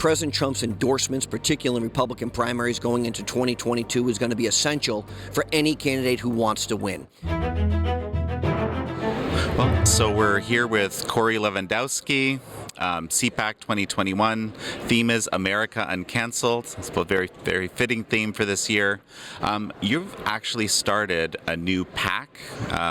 President Trump's endorsements, particularly in Republican primaries going into 2022, is going to be essential for any candidate who wants to win. Well, so we're here with Corey Lewandowski, CPAC 2021. Theme is America Uncancelled. It's a very, very fitting theme for this year. You've actually started a new PAC,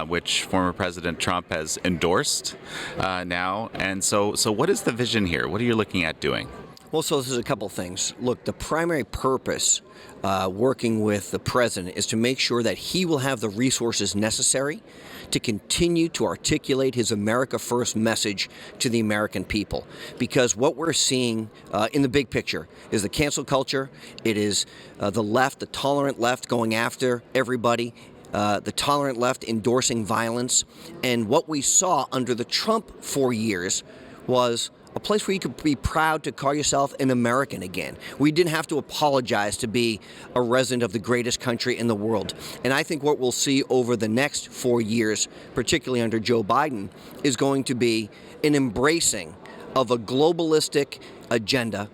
which former President Trump has endorsed now. And so what is the vision here? What are you looking at doing? Well, so there's a couple things. Look, the primary purpose working with the president is to make sure that he will have the resources necessary to continue to articulate his America First message to the American people. Because what we're seeing in the big picture is the cancel culture. It is the left, the tolerant left going after everybody. The tolerant left endorsing violence. And what we saw under the Trump 4 years was a place where you could be proud to call yourself an American again. We didn't have to apologize to be a resident of the greatest country in the world. And I think what we'll see over the next 4 years, particularly under Joe Biden, is going to be an embracing of a globalistic agenda,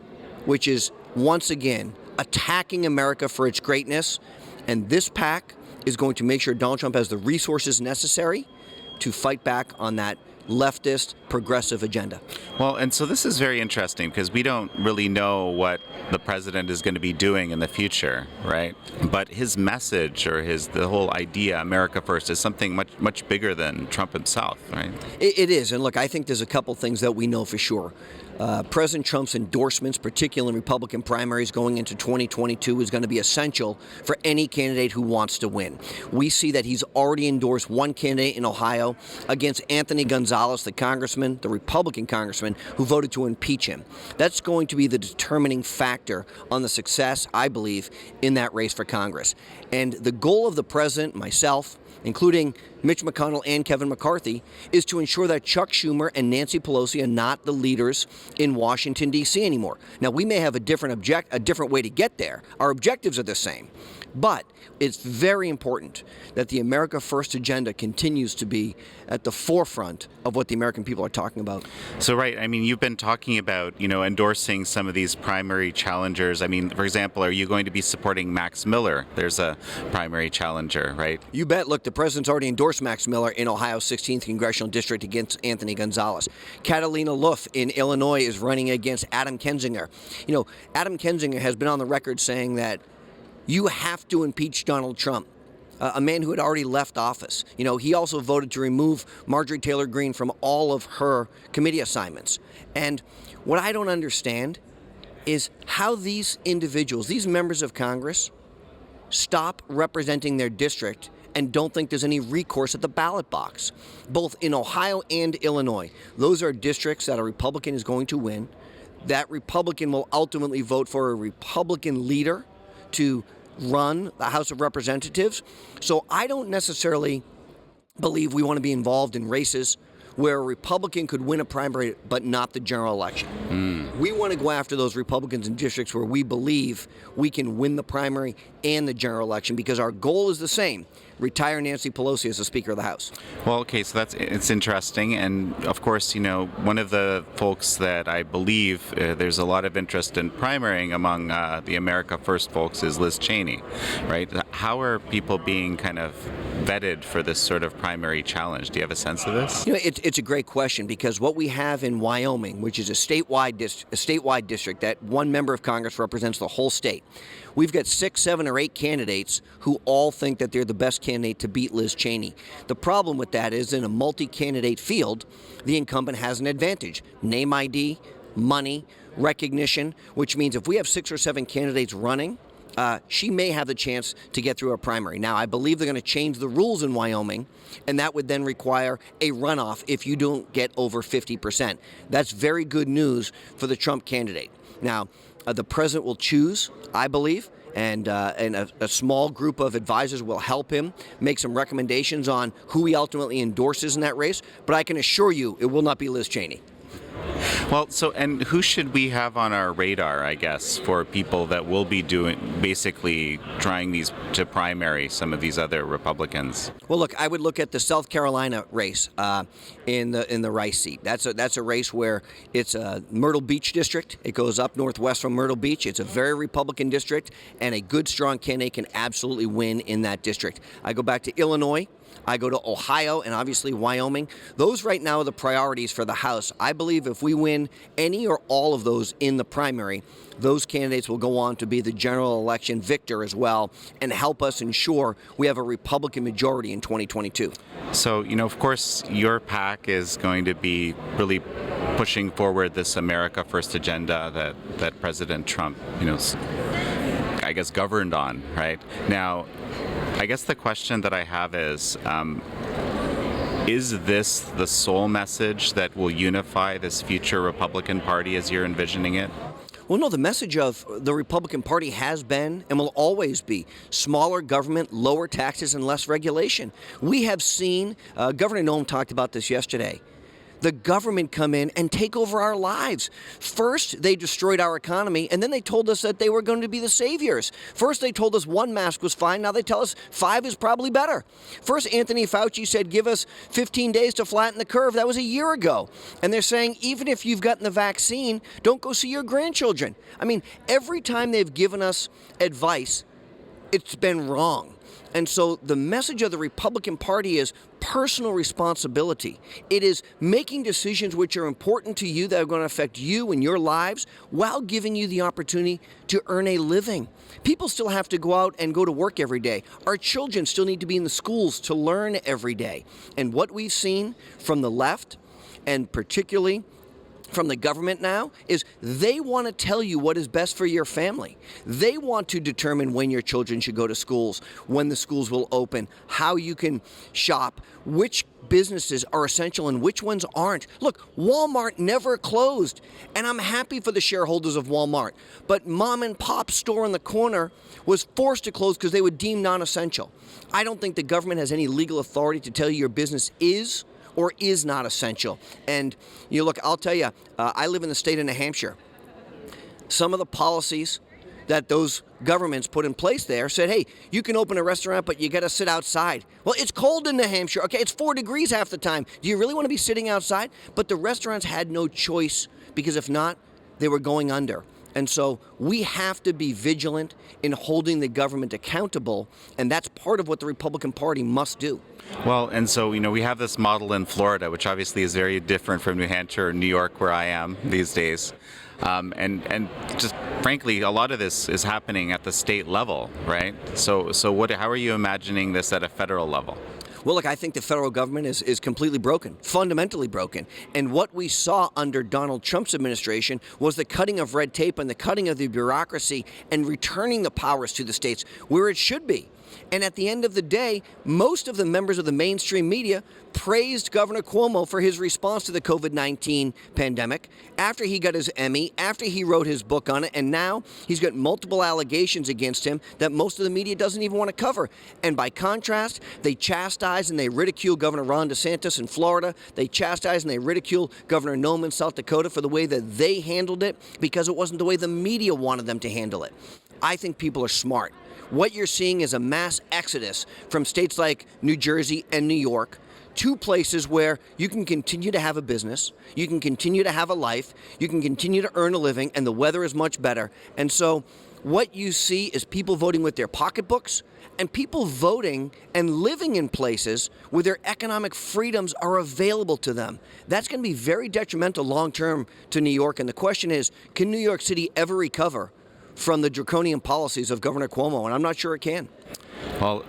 which is once again attacking America for its greatness. And this PAC is going to make sure Donald Trump has the resources necessary to fight back on that leftist progressive agenda. Well, and so this is very interesting because we don't really know what the president is going to be doing in the future, right? But his message or the whole idea, America First, is something much bigger than Trump himself, right? It is. And look, I think there's a couple things that we know for sure. President Trump's endorsements, particularly in Republican primaries going into 2022, is going to be essential for any candidate who wants to win. We see that he's already endorsed one candidate in Ohio against Anthony Gonzalez, the Republican congressman who voted to impeach him. That's going to be the determining factor on the success, I believe, in that race for Congress. And the goal of the president, myself, including Mitch McConnell and Kevin McCarthy, is to ensure that Chuck Schumer and Nancy Pelosi are not the leaders in Washington, D.C. anymore. Now, we may have a different way to get there. Our objectives are the same. But it's very important that the America First agenda continues to be at the forefront of what the American people are talking about. So, right. I mean, you've been talking about, endorsing some of these primary challengers. I mean, for example, are you going to be supporting Max Miller? There's a primary challenger, right? You bet. Look, the president's already endorsed Max Miller in Ohio's 16th congressional district against Anthony Gonzalez. Catalina Luft in Illinois is running against Adam Kinzinger. Adam Kinzinger has been on the record saying that you have to impeach Donald Trump, a man who had already left office. He also voted to remove Marjorie Taylor Greene from all of her committee assignments. And what I don't understand is how these individuals, these members of Congress, stop representing their district and don't think there's any recourse at the ballot box, both in Ohio and Illinois. Those are districts that a Republican is going to win. That Republican will ultimately vote for a Republican leader to run the House of Representatives. So I don't necessarily believe we want to be involved in races where a Republican could win a primary but not the general election. We want to go after those Republicans in districts where we believe we can win the primary and the general election, because our goal is the same: retire Nancy Pelosi as the Speaker of the House. Well, okay, so it's interesting. And of course, one of the folks that I believe there's a lot of interest in primarying among the America First folks is Liz Cheney, right? How are people being kind of vetted for this sort of primary challenge? Do you have a sense of this? It's a great question, because what we have in Wyoming, which is a statewide district that one member of Congress represents the whole state, we've got 6, 7, or 8 candidates who all think that they're the best candidate to beat Liz Cheney. The problem with that is, in a multi-candidate field, the incumbent has an advantage: name ID, money, recognition, which means if we have 6 or 7 candidates running, she may have the chance to get through a primary. Now, I believe they're going to change the rules in Wyoming, and that would then require a runoff if you don't get over 50%. That's very good news for the Trump candidate. Now, the president will choose, I believe, and a small group of advisors will help him make some recommendations on who he ultimately endorses in that race. But I can assure you it will not be Liz Cheney. Well, so and who should we have on our radar, I guess, for people that will be basically trying these to primary some of these other Republicans? Well, look, I would look at the South Carolina race in the Rice seat. That's a race where it's a Myrtle Beach district. It goes up northwest from Myrtle Beach. It's a very Republican district, and a good, strong candidate can absolutely win in that district. I go back to Illinois. I go to Ohio and obviously Wyoming. Those right now are the priorities for the House. I believe if we win any or all of those in the primary, those candidates will go on to be the general election victor as well and help us ensure we have a Republican majority in 2022. So, of course, your PAC is going to be really pushing forward this America First agenda that President Trump, I guess, governed on, right? Now, I guess the question that I have is this the sole message that will unify this future Republican Party as you're envisioning it? Well, no, the message of the Republican Party has been and will always be smaller government, lower taxes, and less regulation. We have seen, Governor Noem talked about this yesterday, the government come in and take over our lives. First, they destroyed our economy, and then they told us that they were going to be the saviors. First, they told us 1 mask was fine. Now they tell us 5 is probably better. First, Anthony Fauci said, give us 15 days to flatten the curve. That was a year ago. And they're saying, even if you've gotten the vaccine, don't go see your grandchildren. I mean, every time they've given us advice, it's been wrong. And so the message of the Republican Party is personal responsibility. It is making decisions which are important to you that are going to affect you and your lives while giving you the opportunity to earn a living. People still have to go out and go to work every day. Our children still need to be in the schools to learn every day. And what we've seen from the left, and particularly from the government now, is they want to tell you what is best for your family. They want to determine when your children should go to schools, when the schools will open, how you can shop, which businesses are essential and which ones aren't. Look, Walmart never closed, and I'm happy for the shareholders of Walmart. But mom and pop store in the corner was forced to close because they were deemed non-essential. I don't think the government has any legal authority to tell you your business is or is not essential. And look, I'll tell you, I live in the state of New Hampshire. Some of the policies that those governments put in place there said, hey, you can open a restaurant, but you got to sit outside. Well, it's cold in New Hampshire. Okay, it's 4 degrees half the time. Do you really want to be sitting outside? But the restaurants had no choice, because if not, they were going under. And so we have to be vigilant in holding the government accountable, and that's part of what the Republican Party must do. Well, and so, we have this model in Florida, which obviously is very different from New Hampshire or New York, where I am these days. And just frankly, a lot of this is happening at the state level, right? So how are you imagining this at a federal level? Well, look, I think the federal government is completely broken, fundamentally broken. And what we saw under Donald Trump's administration was the cutting of red tape and the cutting of the bureaucracy and returning the powers to the states where it should be. And at the end of the day, most of the members of the mainstream media praised Governor Cuomo for his response to the COVID-19 pandemic after he got his Emmy, after he wrote his book on it, and now he's got multiple allegations against him that most of the media doesn't even want to cover. And by contrast, they chastise and they ridicule Governor Ron DeSantis in Florida. They chastise and they ridicule Governor Noem in South Dakota for the way that they handled it, because it wasn't the way the media wanted them to handle it. I think people are smart. What you're seeing is a mass exodus from states like New Jersey and New York to places where you can continue to have a business, you can continue to have a life, you can continue to earn a living, and the weather is much better. And so what you see is people voting with their pocketbooks and people voting and living in places where their economic freedoms are available to them. That's going to be very detrimental long-term to New York. And the question is, can New York City ever recover from the draconian policies of Governor Cuomo? And I'm not sure it can. Well,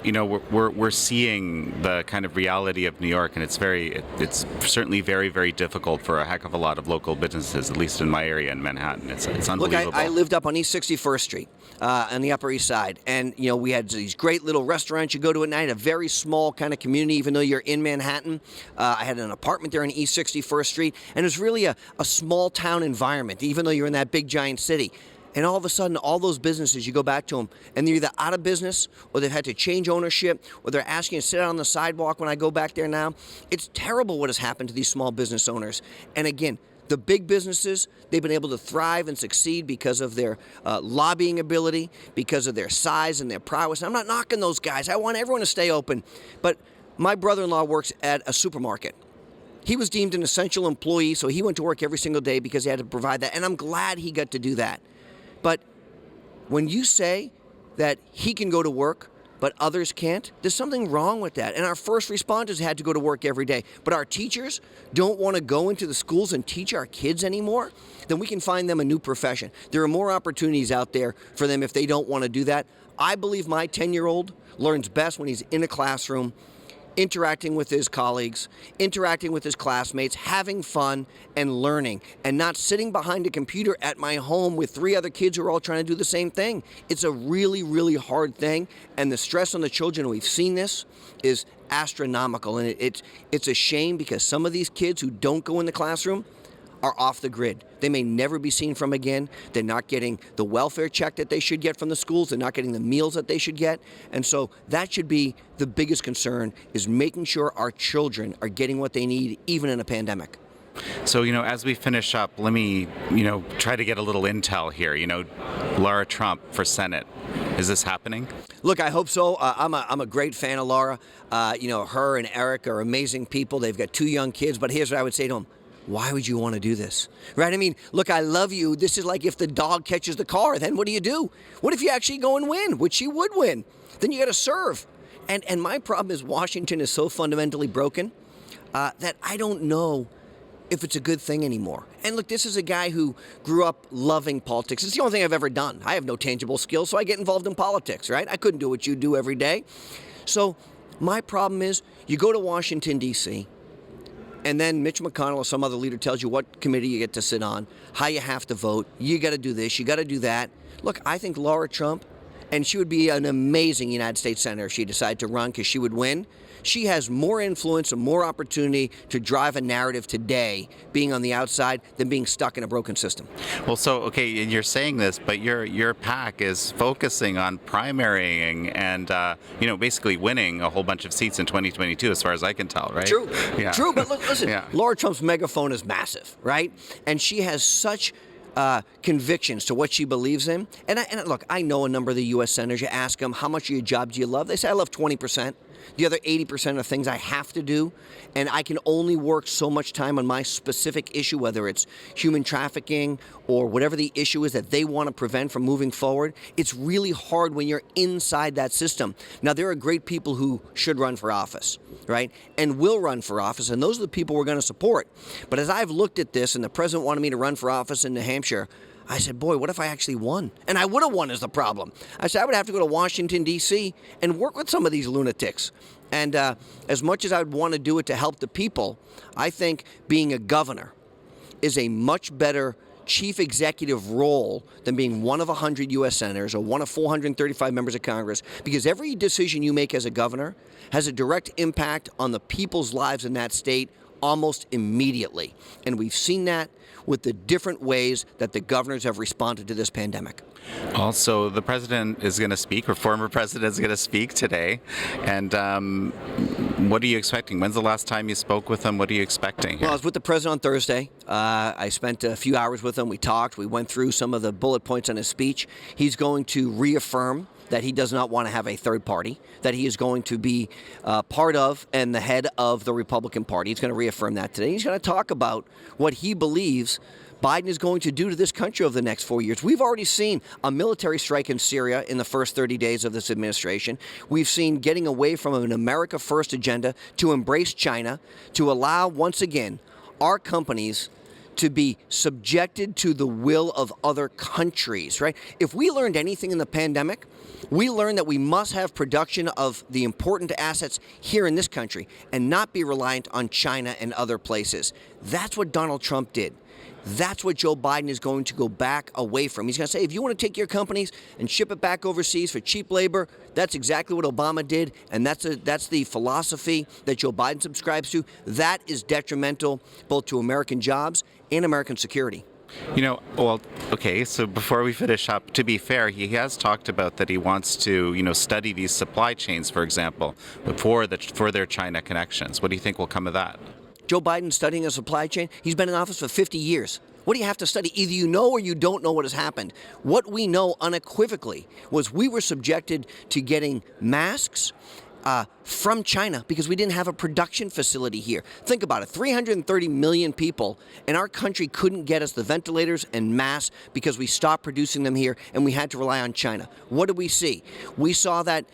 we're seeing the kind of reality of New York, and it's certainly very, very difficult for a heck of a lot of local businesses, at least in my area in Manhattan. It's unbelievable. Look, I lived up on East 61st Street on the Upper East Side, and we had these great little restaurants you go to at night, a very small kind of community, even though you're in Manhattan. I had an apartment there on East 61st Street, and it was really a small town environment, even though you're in that big giant city. And all of a sudden, all those businesses, you go back to them, and they're either out of business, or they've had to change ownership, or they're asking you to sit out on the sidewalk when I go back there now. It's terrible what has happened to these small business owners. And again, The big businesses, they've been able to thrive and succeed because of their lobbying ability, because of their size and their prowess. I'm not knocking those guys. I want everyone to stay open. But my brother-in-law works at a supermarket. He was deemed an essential employee, so he went to work every single day because he had to provide that. And I'm glad he got to do that. But when you say that he can go to work, but others can't, there's something wrong with that. And our first responders had to go to work every day. But our teachers don't want to go into the schools and teach our kids anymore, then we can find them a new profession. There are more opportunities out there for them if they don't want to do that. I believe my 10-year-old learns best when he's in a classroom, interacting with his colleagues, interacting with his classmates, having fun and learning, and not sitting behind a computer at my home with 3 other kids who are all trying to do the same thing. It's a really, really hard thing, and the stress on the children, we've seen this, is astronomical. And it's a shame because some of these kids who don't go in the classroom are off the grid. They may never be seen from again. They're not getting the welfare check that they should get from the schools. They're not getting the meals that they should get. And so that should be the biggest concern, is making sure our children are getting what they need, even in a pandemic. So, as we finish up, let me, try to get a little intel here. Laura Trump for Senate. Is this happening? Look, I hope so. I'm a great fan of Laura. Her and Eric are amazing people. They've got 2 young kids. But here's what I would say to them. Why would you want to do this? Right? I mean, look, I love you. This is like if the dog catches the car, then what do? What if you actually go and win, which she would win? Then you got to serve. And my problem is Washington is so fundamentally broken that I don't know if it's a good thing anymore. And look, this is a guy who grew up loving politics. It's the only thing I've ever done. I have no tangible skills, so I get involved in politics, right? I couldn't do what you do every day. So my problem is you go to Washington, D.C., and then Mitch McConnell or some other leader tells you what committee you get to sit on, how you have to vote, you got to do this, you got to do that. Look, I think Laura Trump, and she would be an amazing United States Senator if she decided to run because she would win. She has more influence and more opportunity to drive a narrative today being on the outside than being stuck in a broken system. Well, so, okay, you're saying this, but your PAC is focusing on primarying and, basically winning a whole bunch of seats in 2022, as far as I can tell, right? True. Yeah. True, but listen, Yeah. Laura Trump's megaphone is massive, right? And she has such convictions to what she believes in. And look, I know a number of the U.S. senators. You ask them, how much of your job do you love? They say, I love 20%. The other 80% are things I have to do, and I can only work so much time on my specific issue, whether it's human trafficking or whatever the issue is that they want to prevent from moving forward. It's really hard when you're inside that system. Now, there are great people who should run for office, right, and will run for office, and those are the people we're going to support. But as I've looked at this, and the president wanted me to run for office in New Hampshire, I said, boy, what if I actually won? And I would have won is the problem. I said, I would have to go to Washington, D.C. and work with some of these lunatics. And as much as I would want to do it to help the people, I think being a governor is a much better chief executive role than being one of 100 U.S. senators or one of 435 members of Congress, because every decision you make as a governor has a direct impact on the people's lives in that state almost immediately. And we've seen that with the different ways that the governors have responded to this pandemic. Also, the president is going to speak, or former president is going to speak today. And what are you expecting? When's the last time you spoke with him? What are you expecting here? Well, I was with the president on Thursday. I spent a few hours with him. We talked. We went through some of the bullet points on his speech. He's going to reaffirm that he does not want to have a third party, that he is going to be part of and the head of the Republican Party. He's going to reaffirm that today. He's going to talk about what he believes Biden is going to do to this country over the next 4 years. We've already seen a military strike in Syria in the first 30 days of this administration. We've seen getting away from an America First agenda to embrace China, to allow, once again, our companies to be subjected to the will of other countries, right? If we learned anything in the pandemic, we learned that we must have production of the important assets here in this country and not be reliant on China and other places. That's what Donald Trump did. That's what Joe Biden is going to go back away from. He's going to say, if you want to take your companies and ship it back overseas for cheap labor, that's exactly what Obama did, and that's the philosophy that Joe Biden subscribes to. That is detrimental both to American jobs and American security. Well, okay, so before we finish up, to be fair, he has talked about that he wants to, study these supply chains, for example, for their China connections. What do you think will come of that? Joe Biden studying a supply chain. He's been in office for 50 years. What do you have to study? Either you know or you don't know what has happened. What we know unequivocally was we were subjected to getting masks from China because we didn't have a production facility here. Think about it, 330 million people, and our country couldn't get us the ventilators and masks because we stopped producing them here and we had to rely on China. What did we see? We saw that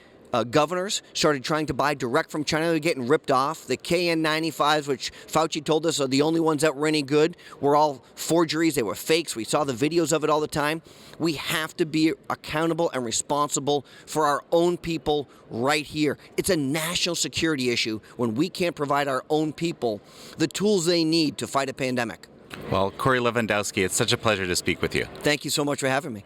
governors started trying to buy direct from China. They're getting ripped off. The KN95s, which Fauci told us are the only ones that were any good, were all forgeries. They were fakes. We saw the videos of it all the time. We have to be accountable and responsible for our own people right here. It's a national security issue when we can't provide our own people the tools they need to fight a pandemic. Well, Corey Lewandowski, it's such a pleasure to speak with you. Thank you so much for having me.